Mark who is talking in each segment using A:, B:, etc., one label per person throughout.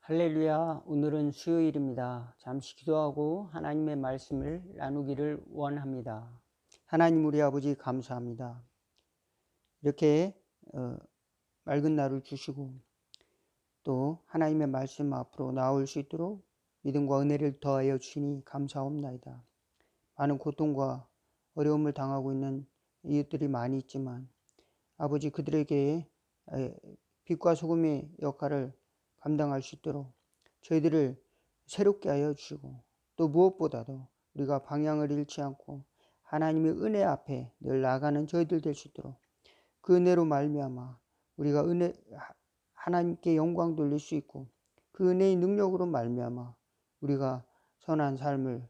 A: 할렐루야. 오늘은 수요일입니다. 잠시 기도하고 하나님의 말씀을 나누기를 원합니다. 하나님 우리 아버지 감사합니다. 이렇게 맑은 날을 주시고 또 하나님의 말씀 앞으로 나올 수 있도록 믿음과 은혜를 더하여 주시니 감사옵나이다. 많은 고통과 어려움을 당하고 있는 이웃들이 많이 있지만 아버지 그들에게 빛과 소금의 역할을 감당할 수 있도록 저희들을 새롭게 하여 주시고 또 무엇보다도 우리가 방향을 잃지 않고 하나님의 은혜 앞에 늘 나가는 저희들 될 수 있도록 그 은혜로 말미암아 우리가 하나님께 영광 돌릴 수 있고 그 은혜의 능력으로 말미암아 우리가 선한 삶을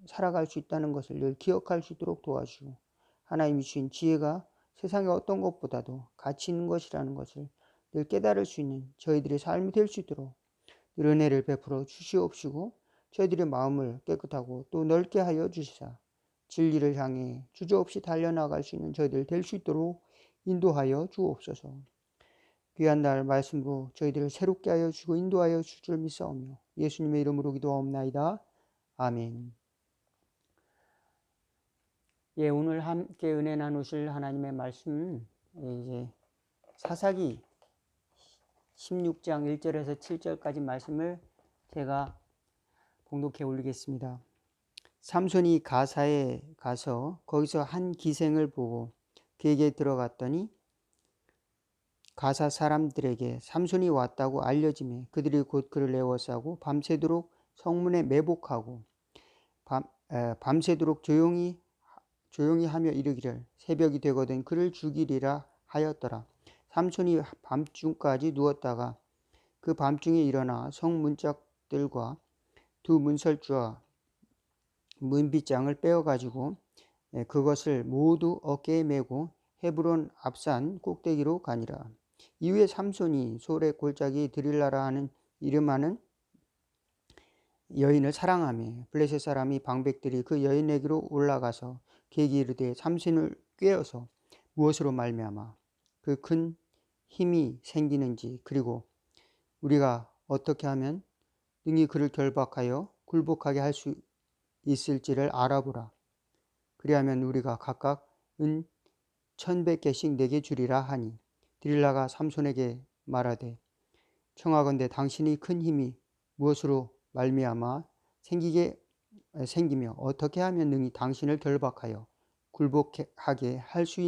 A: 살아갈 수 있다는 것을 늘 기억할 수 있도록 도와주시고 하나님이 주신 지혜가 세상의 어떤 것보다도 가치 있는 것이라는 것을 늘 깨달을 수 있는 저희들의 삶이 될 수 있도록 늘 은혜를 베풀어 주시옵시고 저희들의 마음을 깨끗하고 또 넓게 하여 주시사 진리를 향해 주저없이 달려나갈 수 있는 저희들 될 수 있도록 인도하여 주옵소서. 귀한 날 말씀으로 저희들을 새롭게 하여 주시고 인도하여 주실 줄 믿사오며 예수님의 이름으로 기도하옵나이다. 아멘. 예, 오늘 함께 은혜 나누실 하나님의 말씀 이제 사사기 16장 1절에서 7절까지 말씀을 제가 봉독해 올리겠습니다. 삼손이 가사에 가서 거기서 한 기생을 보고 그에게 들어갔더니 가사 사람들에게 삼손이 왔다고 알려지매 그들이 곧 그를 에워싸고 밤새도록 성문에 매복하고 밤새도록 조용히 하며 이르기를 새벽이 되거든 그를 죽이리라 하였더라. 삼손이 밤중까지 누웠다가 그 밤중에 일어나 성문짝들과 두 문설주와 문빗장을 빼어가지고 그것을 모두 어깨에 메고 헤브론 앞산 꼭대기로 가니라. 이후에 삼손이 소래 골짜기 드릴라라 하는 이름하는 여인을 사랑하며 블레셋 사람이 방백들이 그 여인에게로 올라가서 그에게 이르되 삼손을 꾀어서 무엇으로 말미암아 그 큰 힘이 생기는지 그리고 우리가 어떻게 하면 능히 그를 결박하여 굴복하게 할 수 있을지를 알아보라. 그리하면 우리가 각각 은 1,100개씩 내게 주리라 하니 드릴라가 삼손에게 말하되 청하건대 당신의 큰 힘이 무엇으로 말미암아 생기며 어떻게 하면 능히 당신을 결박하여 굴복하게 할 수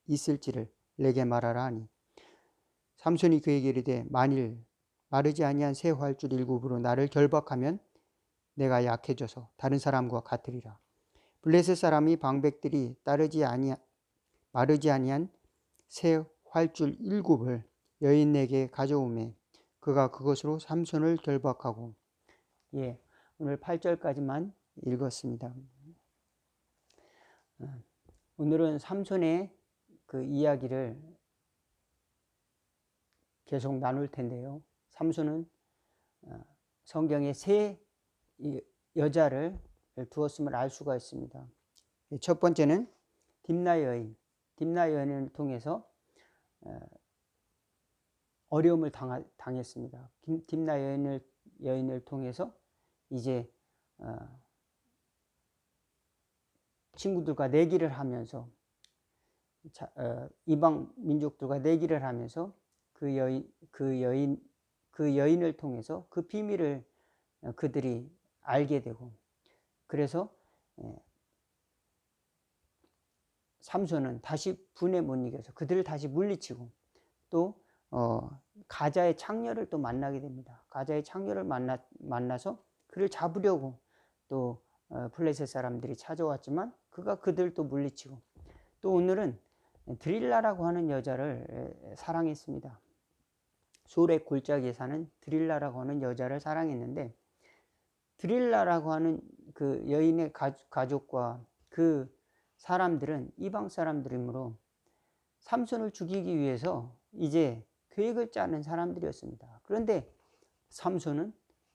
A: 있을지를 내게 말하라 하니 삼손이 그에게 이르되 만일 마르지 아니한 새 활줄 7으로 나를 결박하면 내가 약해져서 다른 사람과 같으리라. 블레셋 사람이 방백들이 마르지 아니한 새 활줄 7을 여인에게 가져오매 그가 그것으로 삼손을 결박하고 예, 오늘 8절까지만 읽었습니다. 오늘은 삼손의 그 이야기를 계속 나눌 텐데요. 삼손은 성경에 세 여자를 두었음을 알 수가 있습니다. 첫 번째는 딥나 여인을 통해서 어려움을 당했습니다. 딥나 여인을 통해서 이제 친구들과 내기를 하면서 이방 민족들과 내기를 하면서 그 여인을 통해서 그 비밀을 그들이 알게 되고 그래서 삼손은 다시 분에 못 이겨서 그들을 다시 물리치고 또 가자의 창녀를 또 만나게 됩니다. 가자의 창녀를 만나서 그를 잡으려고 또 블레셋 사람들이 찾아왔지만 그가 그들을 또 물리치고 또 오늘은 드릴라라고 하는 여자를 사랑했습니다. 소래 골짜기에 사는 드릴라라고 하는 여자를 사랑했는데 드릴라라고 하는 그 여인의 가족과 그 사람들은 이방 사람들이므로 삼손을 죽이기 위해서 이제 계획을 짜는 사람들이었습니다. 그런데 삼손은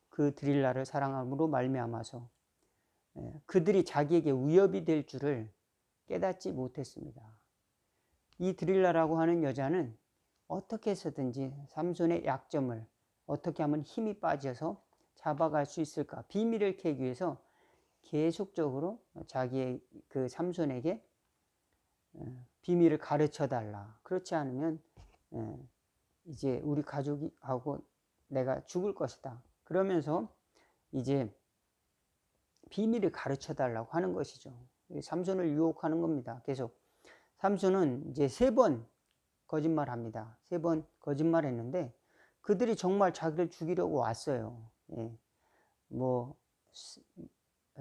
A: 그 드릴라를 사랑함으로 말미암아서 그들이 자기에게 위협이 될 줄을 깨닫지 못했습니다. 이 드릴라라고 하는 여자는 어떻게 해서든지 삼손의 약점을 어떻게 하면 힘이 빠져서 잡아갈 수 있을까? 비밀을 캐기 위해서 계속적으로 자기의 그 삼손에게 비밀을 가르쳐 달라. 그렇지 않으면 이제 우리 가족하고 내가 죽을 것이다. 그러면서 이제 비밀을 가르쳐 달라고 하는 것이죠. 삼손을 유혹하는 겁니다. 계속. 삼손은 이제 3번 거짓말합니다. 3번 거짓말했는데 그들이 정말 자기를 죽이려고 왔어요. 예. 뭐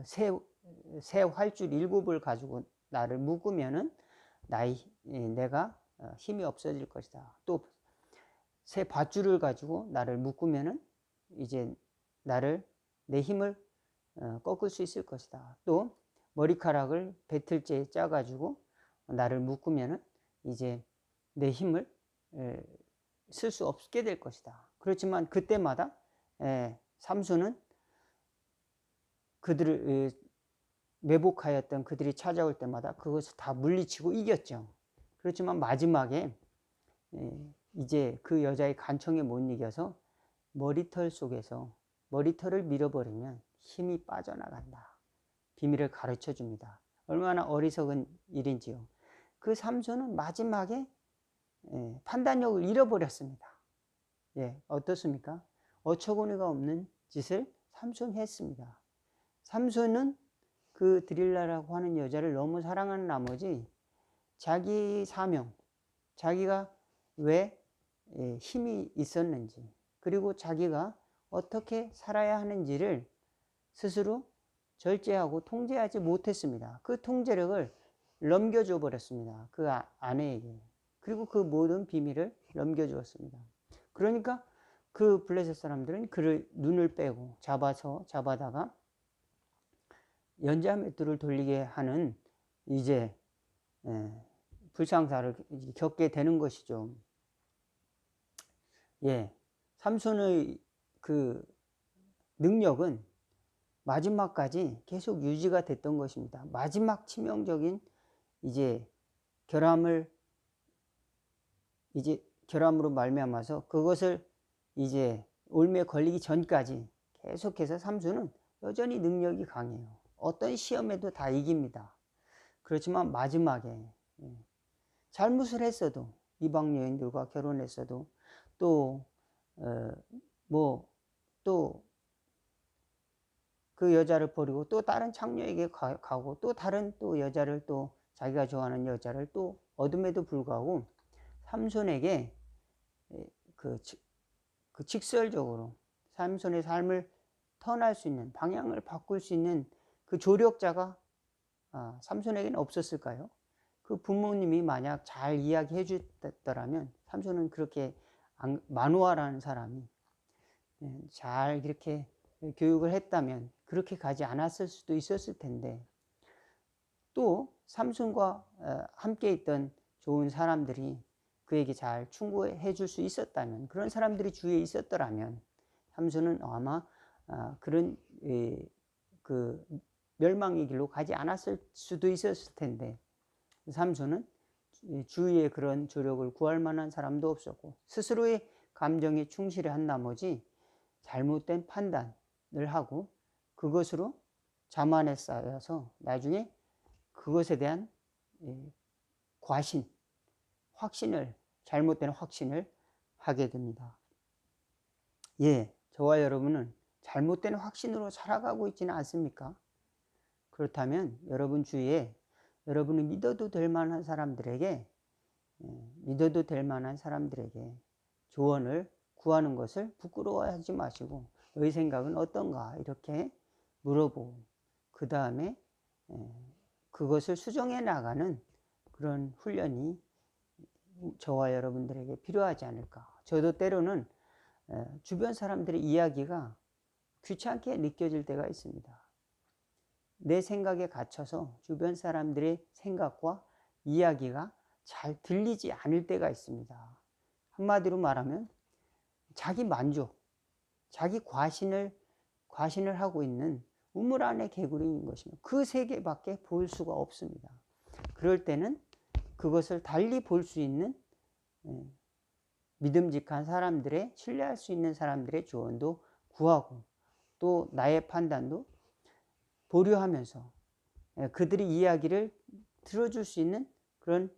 A: 새 활줄 7을 가지고 나를 묶으면은 내가 힘이 없어질 것이다. 또 새 밧줄을 가지고 나를 묶으면은 이제 내 힘을 꺾을 수 있을 것이다. 또 머리카락을 배틀째에 짜가지고 나를 묶으면은 이제 내 힘을 쓸 수 없게 될 것이다. 그렇지만 그때마다 삼손은 그들을 매복하였던 그들이 찾아올 때마다 그것을 다 물리치고 이겼죠. 그렇지만 마지막에 이제 그 여자의 간청에 못 이겨서 머리털 속에서 머리털을 밀어버리면 힘이 빠져나간다. 비밀을 가르쳐 줍니다. 얼마나 어리석은 일인지요. 그 삼손은 마지막에 판단력을 잃어버렸습니다. 예, 어떻습니까? 어처구니가 없는 짓을 삼손이 했습니다. 삼손은 그 드릴라라고 하는 여자를 너무 사랑하는 나머지 자기 사명, 자기가 왜 힘이 있었는지, 그리고 자기가 어떻게 살아야 하는지를 스스로 절제하고 통제하지 못했습니다. 그 통제력을 넘겨줘 버렸습니다. 그 아내에게. 그리고 그 모든 비밀을 넘겨주었습니다. 그러니까 그 블레셋 사람들은 그를 눈을 빼고 잡아다가 연자맷돌을 돌리게 하는 이제 불상사를 겪게 되는 것이죠. 예, 삼손의 그 능력은 마지막까지 계속 유지가 됐던 것입니다. 마지막 치명적인 이제 결함으로 말미암아서 그것을 이제 올매에 걸리기 전까지 계속해서 삼손은 여전히 능력이 강해요. 어떤 시험에도 다 이깁니다. 그렇지만 마지막에 잘못을 했어도, 이방 여인들과 결혼했어도, 또 그 여자를 버리고 또 다른 창녀에게 가고 또 다른 또 여자를 또 자기가 좋아하는 여자를 또 얻음에도 불구하고 삼손에게 그 직설적으로 삼손의 삶을 턴할 수 있는, 방향을 바꿀 수 있는 그 조력자가 삼손에게는 없었을까요? 그 부모님이 만약 잘 이야기해 줬더라면 삼손은 그렇게 마누아라는 사람이 잘 이렇게 교육을 했다면 그렇게 가지 않았을 수도 있었을 텐데, 또 삼손과 함께 있던 좋은 사람들이 그에게 잘 충고해 줄 수 있었다면, 그런 사람들이 주위에 있었더라면 삼손은 아마 그런 그 멸망의 길로 가지 않았을 수도 있었을 텐데, 삼손은 주위에 그런 조력을 구할 만한 사람도 없었고 스스로의 감정에 충실한 나머지 잘못된 판단을 하고 그것으로 자만에 쌓여서 나중에 그것에 대한 잘못된 확신을 하게 됩니다. 예, 저와 여러분은 잘못된 확신으로 살아가고 있지는 않습니까? 그렇다면 여러분 주위에 여러분이 믿어도 될 만한 사람들에게 조언을 구하는 것을 부끄러워하지 마시고, 너희 생각은 어떤가 이렇게 물어보고 그 다음에 그것을 수정해 나가는 그런 훈련이 저와 여러분들에게 필요하지 않을까. 저도 때로는 주변 사람들의 이야기가 귀찮게 느껴질 때가 있습니다. 내 생각에 갇혀서 주변 사람들의 생각과 이야기가 잘 들리지 않을 때가 있습니다. 한마디로 말하면 자기 만족, 자기 과신을 하고 있는 우물 안의 개구리인 것이며 그 세계밖에 볼 수가 없습니다. 그럴 때는 그것을 달리 볼 수 있는 믿음직한 사람들의, 신뢰할 수 있는 사람들의 조언도 구하고, 또 나의 판단도 보류하면서 그들의 이야기를 들어줄 수 있는 그런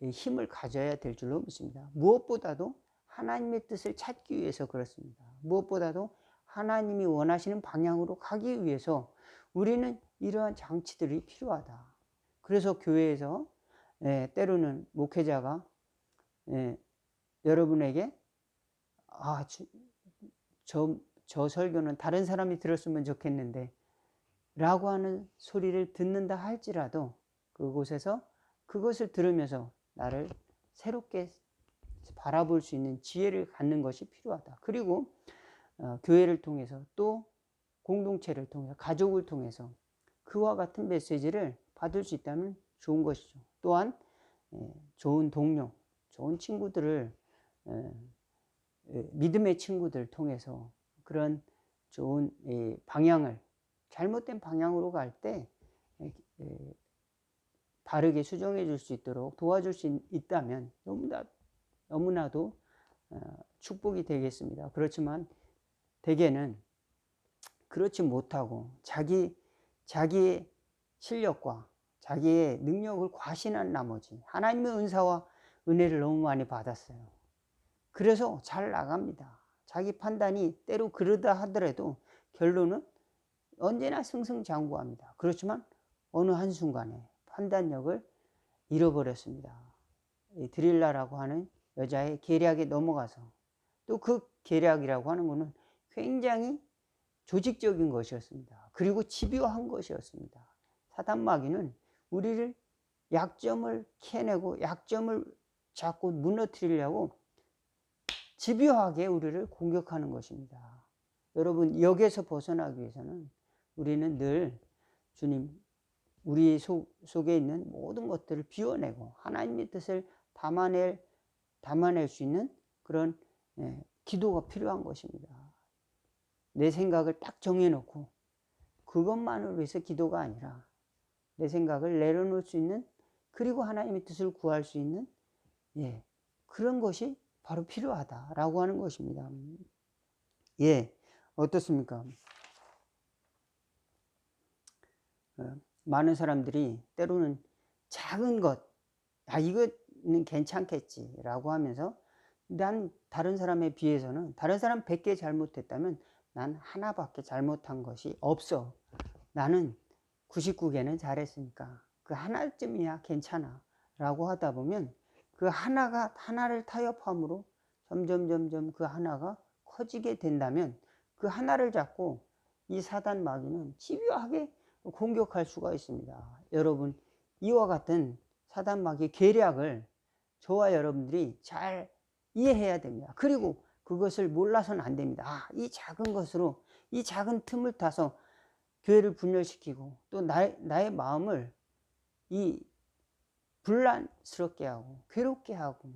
A: 힘을 가져야 될 줄로 믿습니다. 무엇보다도 하나님의 뜻을 찾기 위해서 그렇습니다. 무엇보다도 하나님이 원하시는 방향으로 가기 위해서 우리는 이러한 장치들이 필요하다. 그래서 교회에서 때로는 목회자가 여러분에게 저 설교는 다른 사람이 들었으면 좋겠는데 라고 하는 소리를 듣는다 할지라도 그곳에서 그것을 들으면서 나를 새롭게 바라볼 수 있는 지혜를 갖는 것이 필요하다. 그리고 교회를 통해서, 또 공동체를 통해서, 가족을 통해서 그와 같은 메시지를 받을 수 있다면 좋은 것이죠. 또한 좋은 동료, 좋은 친구들을, 믿음의 친구들 통해서 그런 좋은 방향을, 잘못된 방향으로 갈 때 바르게 수정해 줄 수 있도록 도와줄 수 있다면 너무나도 축복이 되겠습니다. 그렇지만 대개는 그렇지 못하고 자기의 실력과 자기의 능력을 과신한 나머지 하나님의 은사와 은혜를 너무 많이 받았어요. 그래서 잘 나갑니다. 자기 판단이 때로 그러다 하더라도 결론은 언제나 승승장구합니다. 그렇지만 어느 한순간에 판단력을 잃어버렸습니다. 드릴라라고 하는 여자의 계략에 넘어가서, 또 그 계략이라고 하는 것은 굉장히 조직적인 것이었습니다. 그리고 집요한 것이었습니다. 사단 마귀는 우리를 약점을 캐내고 약점을 자꾸 무너뜨리려고 집요하게 우리를 공격하는 것입니다. 여러분, 여기에서 벗어나기 위해서는 우리는 늘 주님, 우리 속에 있는 모든 것들을 비워내고 하나님의 뜻을 담아낼 수 있는 그런 기도가 필요한 것입니다. 내 생각을 딱 정해놓고 그것만을 위해서 기도가 아니라 내 생각을 내려놓을 수 있는, 그리고 하나님의 뜻을 구할 수 있는 그런 것이 바로 필요하다라고 하는 것입니다. 어떻습니까? 많은 사람들이 때로는 작은 것, 이거는 괜찮겠지라고 하면서 난 다른 사람에 비해서는, 다른 사람 100개 잘못했다면 난 하나밖에 잘못한 것이 없어. 나는 99개는 잘했으니까 그 하나쯤이야 괜찮아 라고 하다 보면 그 하나를 타협함으로 점점 그 하나가 커지게 된다면 그 하나를 잡고 이 사단 마귀는 집요하게 공격할 수가 있습니다. 여러분, 이와 같은 사단 마귀의 계략을 저와 여러분들이 잘 이해해야 됩니다. 그리고 그것을 몰라서는 안 됩니다. 이 작은 것으로, 이 작은 틈을 타서 교회를 분열시키고 또 나의 마음을 이 불안스럽게 하고 괴롭게 하고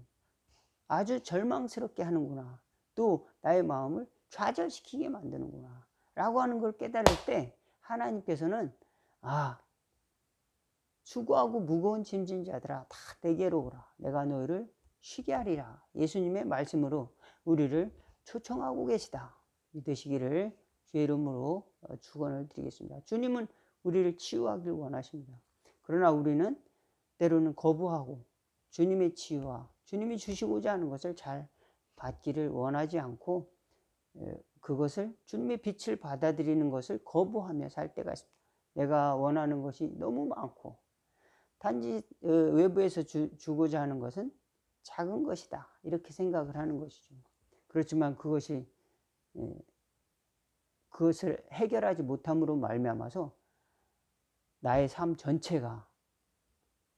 A: 아주 절망스럽게 하는구나, 또 나의 마음을 좌절시키게 만드는구나 라고 하는 걸 깨달을 때 하나님께서는 수고하고 무거운 짐진 자들아 다 내게로 오라, 내가 너희를 쉬게 하리라, 예수님의 말씀으로 우리를 초청하고 계시다 믿으시기를 주의 이름으로 축원을 드리겠습니다. 주님은 우리를 치유하길 원하십니다. 그러나 우리는 때로는 거부하고 주님의 치유와 주님이 주시고자 하는 것을 잘 받기를 원하지 않고 그것을, 주님의 빛을 받아들이는 것을 거부하며 살 때가 있습니다. 내가 원하는 것이 너무 많고 단지 외부에서 주고자 하는 것은 작은 것이다 이렇게 생각을 하는 것이죠. 그렇지만 그것을 해결하지 못함으로 말미암아서 나의 삶 전체가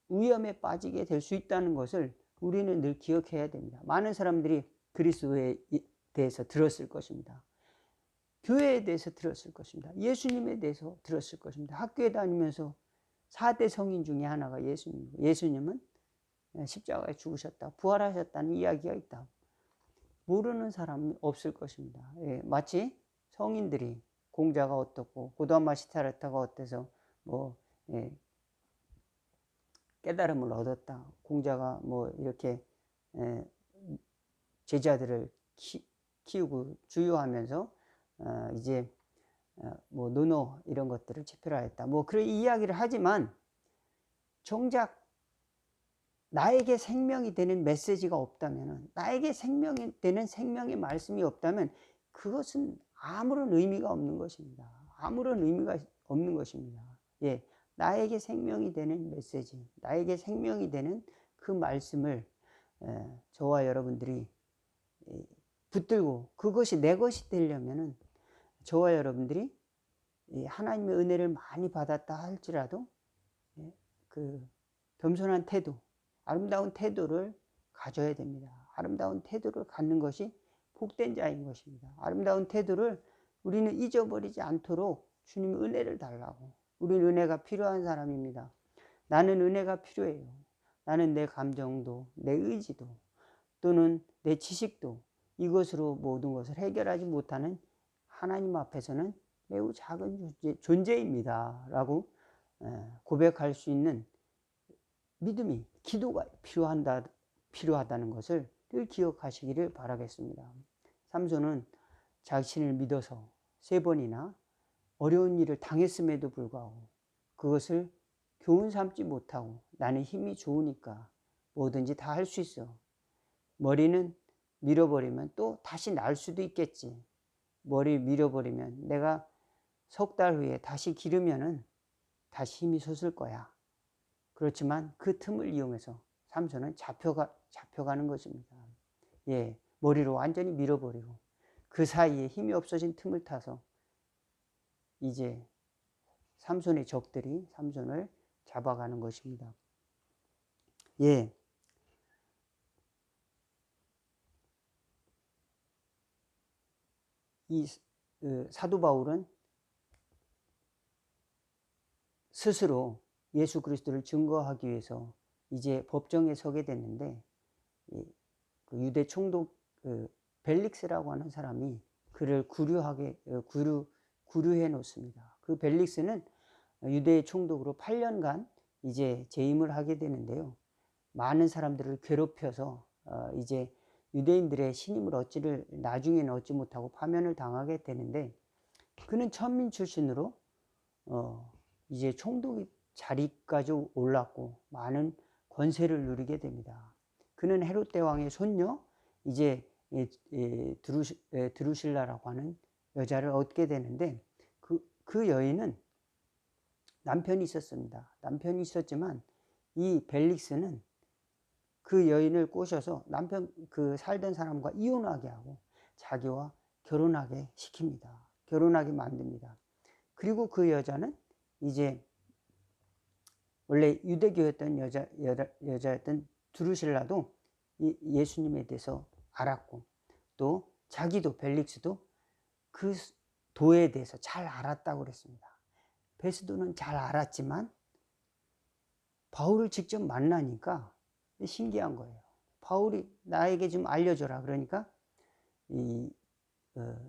A: 위험에 빠지게 될 수 있다는 것을 우리는 늘 기억해야 됩니다. 많은 사람들이 그리스도에 대해서 들었을 것입니다. 교회에 대해서 들었을 것입니다. 예수님에 대해서 들었을 것입니다. 학교에 다니면서 4대 성인 중에 하나가 예수님이고, 예수님은 십자가에 죽으셨다, 부활하셨다는 이야기가 있다. 모르는 사람이 없을 것입니다. 마치 성인들이 공자가 어떻고 고다마 시타르타가 어때서 깨달음을 얻었다, 공자가 이렇게 제자들을 키우고 주유하면서 이제 뭐 노노 이런 것들을 체표하였다. 뭐 그런 이야기를 하지만 정작 나에게 생명이 되는 메시지가 없다면, 나에게 생명이 되는 생명의 말씀이 없다면 그것은 아무런 의미가 없는 것입니다. 아무런 의미가 없는 것입니다. 예, 나에게 생명이 되는 메시지, 나에게 생명이 되는 그 말씀을 저와 여러분들이 붙들고 그것이 내 것이 되려면은 저와 여러분들이 하나님의 은혜를 많이 받았다 할지라도 그 겸손한 태도, 아름다운 태도를 가져야 됩니다. 아름다운 태도를 갖는 것이 복된 자인 것입니다. 아름다운 태도를 우리는 잊어버리지 않도록 주님 은혜를 달라고. 우리는 은혜가 필요한 사람입니다. 나는 은혜가 필요해요. 나는 내 감정도, 내 의지도, 또는 내 지식도 이것으로 모든 것을 해결하지 못하는 하나님 앞에서는 매우 작은 존재입니다. 라고 고백할 수 있는 믿음이, 기도가 필요하다는 것을 늘 기억하시기를 바라겠습니다. 삼손은 자신을 믿어서 3번이나 어려운 일을 당했음에도 불구하고 그것을 교훈 삼지 못하고 나는 힘이 좋으니까 뭐든지 다 할 수 있어. 머리는 밀어버리면 또 다시 날 수도 있겠지. 머리 밀어버리면 내가 3달 후에 다시 기르면은 다시 힘이 솟을 거야. 그렇지만 그 틈을 이용해서 삼손은 잡혀가는 것입니다. 예, 머리로 완전히 밀어버리고 그 사이에 힘이 없어진 틈을 타서 이제 삼손의 적들이 삼손을 잡아가는 것입니다. 예, 이 사도 바울은 스스로 예수 그리스도를 증거하기 위해서 이제 법정에 서게 됐는데 그 유대 총독 벨릭스라고 하는 사람이 그를 구류해 놓습니다. 그 벨릭스는 유대 총독으로 8년간 이제 재임을 하게 되는데요. 많은 사람들을 괴롭혀서 이제 유대인들의 신임을 나중에는 얻지 못하고 파면을 당하게 되는데, 그는 천민 출신으로 이제 총독 자리까지 올랐고 많은 권세를 누리게 됩니다. 그는 헤롯 대왕의 손녀 이제 드루실라라고 하는 여자를 얻게 되는데 그 여인은 남편이 있었습니다. 남편이 있었지만 이 벨릭스는 그 여인을 꼬셔서 남편 그 살던 사람과 이혼하게 하고 자기와 결혼하게 시킵니다. 결혼하게 만듭니다. 그리고 그 여자는 이제 원래 유대교였던 여자였던 드루실라도 예수님에 대해서 알았고 또 자기도 벨릭스도 그 도에 대해서 잘 알았다고 그랬습니다. 베스도는 잘 알았지만 바울을 직접 만나니까 신기한 거예요. 바울이 나에게 좀 알려줘라. 그러니까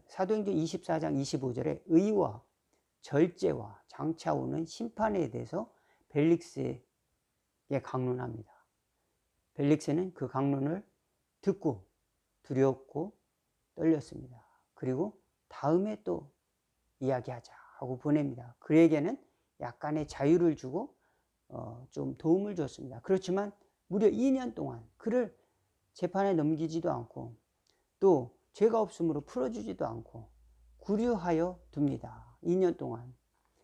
A: 사도행전 24장 25절에 의와 절제와 장차 오는 심판에 대해서 벨릭스에게 강론합니다. 벨릭스는 그 강론을 듣고 두려웠고 떨렸습니다. 그리고 다음에 또 이야기하자 하고 보냅니다. 그에게는 약간의 자유를 주고 좀 도움을 줬습니다. 그렇지만 무려 2년 동안 그를 재판에 넘기지도 않고 또 죄가 없으므로 풀어주지도 않고 구류하여 둡니다. 2년 동안.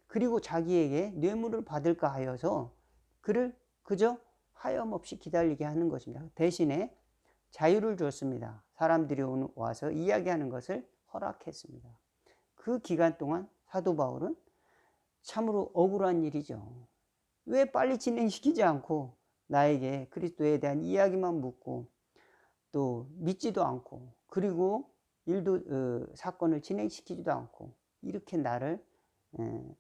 A: 그리고 자기에게 뇌물을 받을까 하여서 그를 그저 하염없이 기다리게 하는 것입니다. 대신에 자유를 줬습니다. 사람들이 와서 이야기하는 것을 허락했습니다. 그 기간 동안 사도 바울은 참으로 억울한 일이죠. 왜 빨리 진행시키지 않고 나에게 그리스도에 대한 이야기만 묻고 또 믿지도 않고 그리고 사건을 진행시키지도 않고 이렇게 나를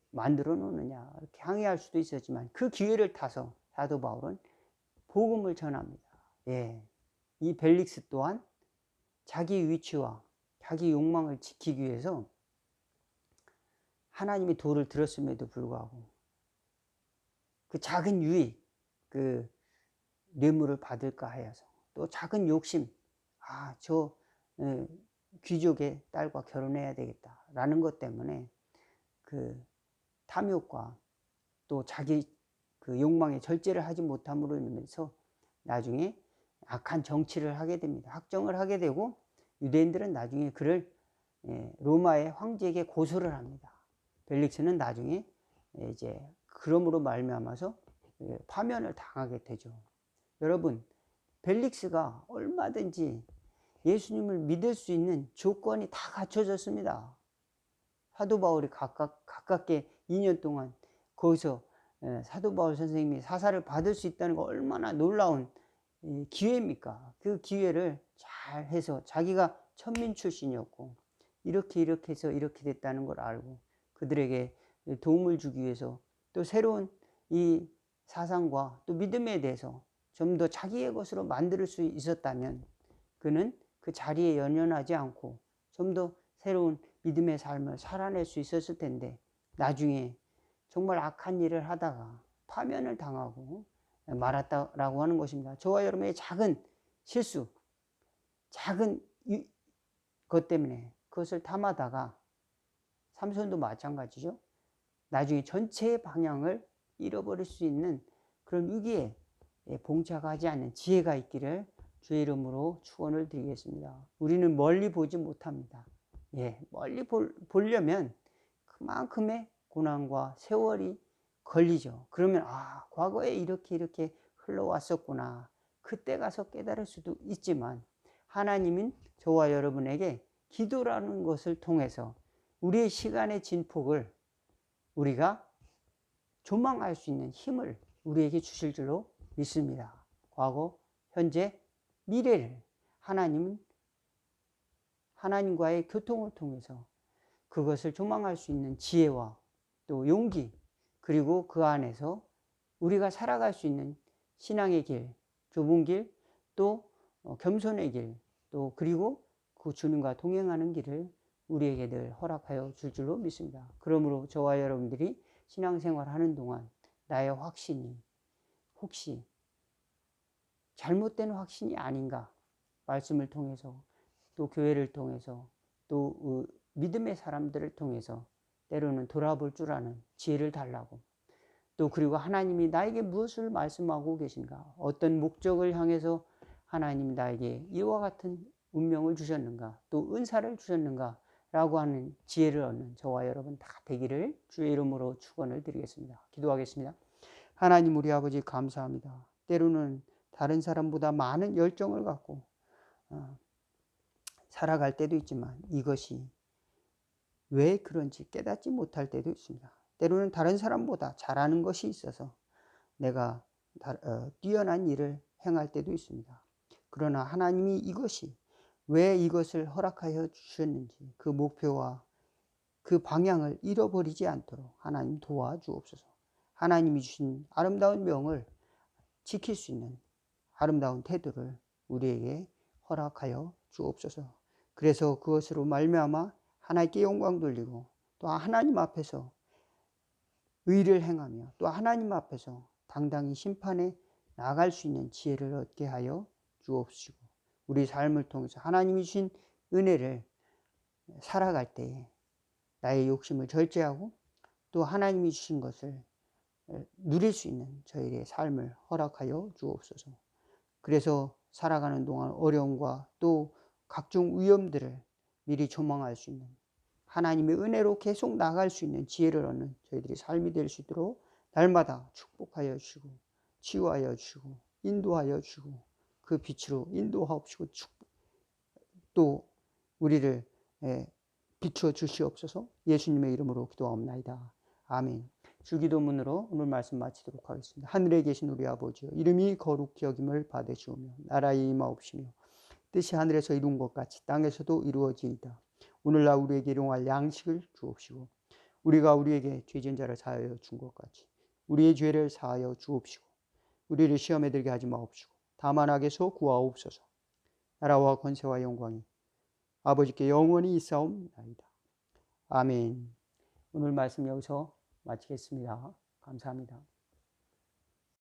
A: 만들어 놓느냐 이렇게 항의할 수도 있었지만 그 기회를 타서 사도 바울은 복음을 전합니다. 예, 이 벨릭스 또한 자기 위치와 자기 욕망을 지키기 위해서 하나님의 도를 들었음에도 불구하고 그 작은 유익, 그 뇌물을 받을까 하여서 또 작은 욕심, 저 귀족의 딸과 결혼해야 되겠다라는 것 때문에 그 탐욕과 또 자기 그 욕망의 절제를 하지 못함으로 인해서 나중에 악한 정치를 하게 됩니다. 학정을 하게 되고 유대인들은 나중에 그를 로마의 황제에게 고소를 합니다. 벨릭스는 나중에 이제 그러므로 말미암아서 파면을 당하게 되죠. 여러분, 벨릭스가 얼마든지 예수님을 믿을 수 있는 조건이 다 갖춰졌습니다. 사도 바울이 가깝게 2년 동안 거기서 사도 바울 선생님이 사사를 받을 수 있다는 거 얼마나 놀라운 기회입니까? 그 기회를 잘 해서 자기가 천민 출신이었고 이렇게 해서 이렇게 됐다는 걸 알고 그들에게 도움을 주기 위해서 또 새로운 이 사상과 또 믿음에 대해서 좀 더 자기의 것으로 만들 수 있었다면 그는 그 자리에 연연하지 않고 좀 더 새로운 믿음의 삶을 살아낼 수 있었을 텐데 나중에 정말 악한 일을 하다가 파면을 당하고 말았다라고 하는 것입니다. 저와 여러분의 작은 실수, 작은 것 때문에 그것을 탐하다가 삼손도 마찬가지죠. 나중에 전체의 방향을 잃어버릴 수 있는 그런 위기에 봉착하지 않는 지혜가 있기를 주의 이름으로 축원을 드리겠습니다. 우리는 멀리 보지 못합니다. 멀리 보려면 그만큼의 고난과 세월이 걸리죠. 그러면 과거에 이렇게 흘러왔었구나. 그때 가서 깨달을 수도 있지만 하나님은 저와 여러분에게 기도라는 것을 통해서 우리의 시간의 진폭을 우리가 조망할 수 있는 힘을 우리에게 주실 줄로 믿습니다. 과거, 현재, 미래를 하나님과의 교통을 통해서 그것을 조망할 수 있는 지혜와 또 용기, 그리고 그 안에서 우리가 살아갈 수 있는 신앙의 길, 좁은 길, 또 겸손의 길, 또 그리고 그 주님과 동행하는 길을 우리에게 늘 허락하여 줄 줄로 믿습니다. 그러므로 저와 여러분들이 신앙생활 하는 동안 나의 확신이 혹시 잘못된 확신이 아닌가, 말씀을 통해서 또 교회를 통해서 또 믿음의 사람들을 통해서 때로는 돌아볼 줄 아는 지혜를 달라고, 또 그리고 하나님이 나에게 무엇을 말씀하고 계신가, 어떤 목적을 향해서 하나님이 나에게 이와 같은 운명을 주셨는가, 또 은사를 주셨는가 라고 하는 지혜를 얻는 저와 여러분 다 되기를 주의 이름으로 축원을 드리겠습니다. 기도하겠습니다. 하나님 우리 아버지 감사합니다. 때로는 다른 사람보다 많은 열정을 갖고 살아갈 때도 있지만 이것이 왜 그런지 깨닫지 못할 때도 있습니다. 때로는 다른 사람보다 잘하는 것이 있어서 내가 뛰어난 일을 행할 때도 있습니다. 그러나 하나님이 이것이 왜 이것을 허락하여 주셨는지 그 목표와 그 방향을 잃어버리지 않도록 하나님 도와주옵소서. 하나님이 주신 아름다운 명을 지킬 수 있는 아름다운 태도를 우리에게 허락하여 주옵소서. 그래서 그것으로 말미암아 하나님께 영광 돌리고 또 하나님 앞에서 의를 행하며 또 하나님 앞에서 당당히 심판에 나아갈 수 있는 지혜를 얻게 하여 주옵시고 우리 삶을 통해서 하나님이 주신 은혜를 살아갈 때에 나의 욕심을 절제하고 또 하나님이 주신 것을 누릴 수 있는 저희의 삶을 허락하여 주옵소서. 그래서 살아가는 동안 어려움과 또 각종 위험들을 미리 조망할 수 있는 하나님의 은혜로 계속 나갈 수 있는 지혜를 얻는 저희들이 삶이 될 수 있도록 날마다 축복하여 주시고 치유하여 주시고 인도하여 주시고 그 빛으로 인도하옵시고 또 우리를 비추어 주시옵소서. 예수님의 이름으로 기도하옵나이다. 아멘. 주기도문으로 오늘 말씀 마치도록 하겠습니다. 하늘에 계신 우리 아버지여, 이름이 거룩히 여김을 받으시오며 나라의 임하옵시며 뜻이 하늘에서 이룬 것 같이 땅에서도 이루어지이다. 오늘날 우리에게 일용할 양식을 주옵시고 우리가 우리에게 죄진 자를 사하여 준 것 같이 우리의 죄를 사하여 주옵시고 우리를 시험에 들게 하지 마옵시고 다만 악에서 구하옵소서. 나라와 권세와 영광이 아버지께 영원히 있사옵나이다. 아멘. 오늘 말씀 여기서 마치겠습니다. 감사합니다.